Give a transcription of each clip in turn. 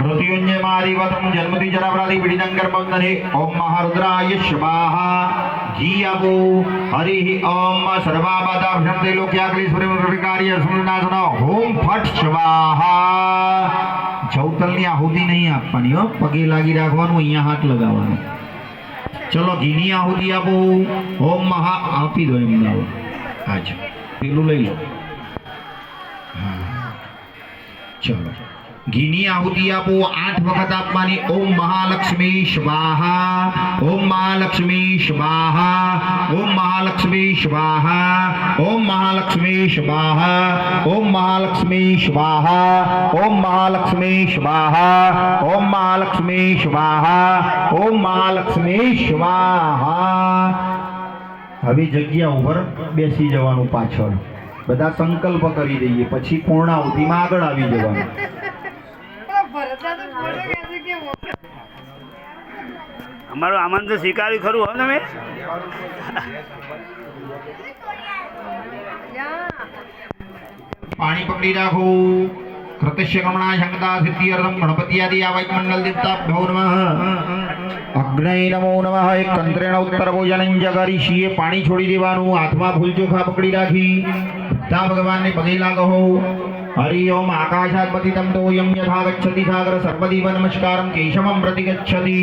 मृत्युंजय महादेवतम जन्मति जरावरादि पीडितं कर्मवन्दने ओम महारुद्राय स्वाहा जीवो हरि ओम सर्वाबाधाभ्यन्ते लोक्याक्लेशपरिवर्तकार्य स्मृणासना ओम फट स्वाहा जौतलनी आहुति नहीं आपવાની હો પગે લાગી રાખવાનું અહીંયા હાથ લગાવવાનો ચલો ઘીની આહુતિ આપો ઓમ મહા આપી દો એમને આજ પેલું લઈ લો હા ચલો ઘીની આહુતિ આપો 8 વખત આપવાની ઓમ મહાલક્ષ્મી સ્વાહા ઓમ મહાલક્ષ્મી સ્વાહા ઓમ મહાલક્ષ્મી સ્વાહા ઓમ મહાલક્ષ્મી સ્વાહા ઓમ મહાલક્ષ્મી સ્વાહા ઓમ મહાલક્ષ્મી સ્વાહા ઓમ મહાલક્ષ્મી સ્વાહા ઓમ મહાલક્ષ્મી સ્વાહા હવે જગ્યા ઉપર બેસી જવાનું પાછળ બધા સંકલ્પ કરી દઈએ પછી પૂર્ણાહુતિમાં આગળ આવી જવાનું અમારું આમંત્રણ સ્વીકાર્યું ખરું હો તમે પાણી પકડી રાખો कृतस्य कमणा शंकता सिद्ध्यर्थम गणपति आदि आवाज मंडल देवताभ्यो नमः अग्नय नमो नमः एक कंत्रेण उत्तर भोजनं जगरीशीए पाणी छोड़ी देवानुं हाथमां फूल चोखा पकड़ी राखी ता भगवान ने पगे लागो हरि ओम आकाशात् पतितं तोयं यथा गच्छति सागर सर्वदेव नमस्कारं केशवं प्रति गच्छति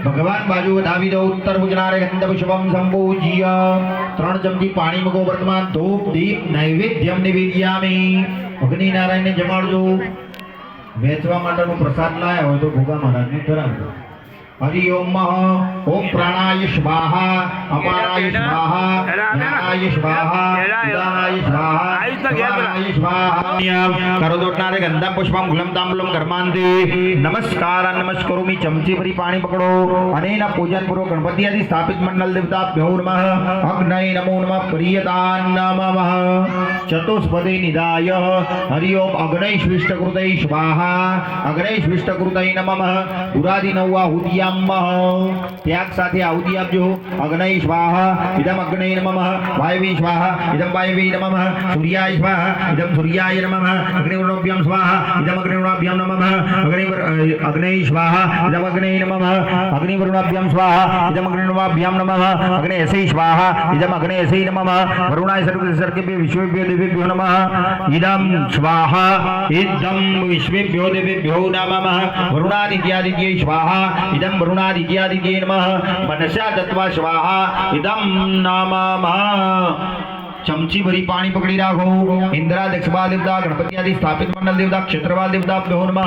भगवान बाजू वधावी दो उत्तर भुजनारे गंध पुष्पम संपूज्य 3 चमची पाणी मगो वर्तमान धूप दीप नैवेद्यम निवेद्यामि अग्नि नारायण ने जमाड़ो वेचवा माटेनो प्रसाद लाया हो तो भोगा महाराज ने धरावो हरि ओम ओम प्राणाय स्वाहा अपानाय स्वाहा ज्ञानाय स्वाहा उदानाय स्वाहा समानाय स्वाहा करोदोटनारे गंधम पुष्पम गुलम तांबूलम कर्मांते नमस्कार नमस्करोमि चमची भरी पाणी पकड़ो अनेन पूजन पूर्वक गणपति आदि स्थापित मंडल देवताभ्यो नमः अग्नये नमो नमः प्रियतान् नमः चतुष्पदे निधाय हरि ओम अग्नैश्विष्टकृतये स्वाहा अग्नैश्विष्टकृतये नमः पुरादि नवाहुतिया त्याग साथे आहुति आपजो अग्नय स्वाहा इदम अग्नय नमः वायवे स्वाहा इदम वायवे नमः सूर्याय स्वाहा इदम सूर्याय नमः अग्निवर्णाभ्यां स्वाहा इदम अग्निवर्णाभ्यां नमः अग्नय स्वाहा इदम अग्नय नमः अग्निवर्णाभ्यां स्वाहा इदम अग्निवर्णाभ्यां नमः अग्नयसे स्वाहा इदम अग्नयसे नमः वरुणाय सर्वेभ्यो विश्वेभ्यो देवेभ्यो नमः इदम स्वाहा इदम विश्वेभ्यो देवेभ्यो नमः वरुणादित्यादित्यै स्वाहा इदम वरुणादित्यादित्यै नमः मनसा दत्वा स्वाहा इदम नमः चमची भरी पानी पकड़ी राखो इंद्रा दक्षबा देवता गणपति आदि स्थापित मंडल देवता क्षेत्रपाल देवता नमः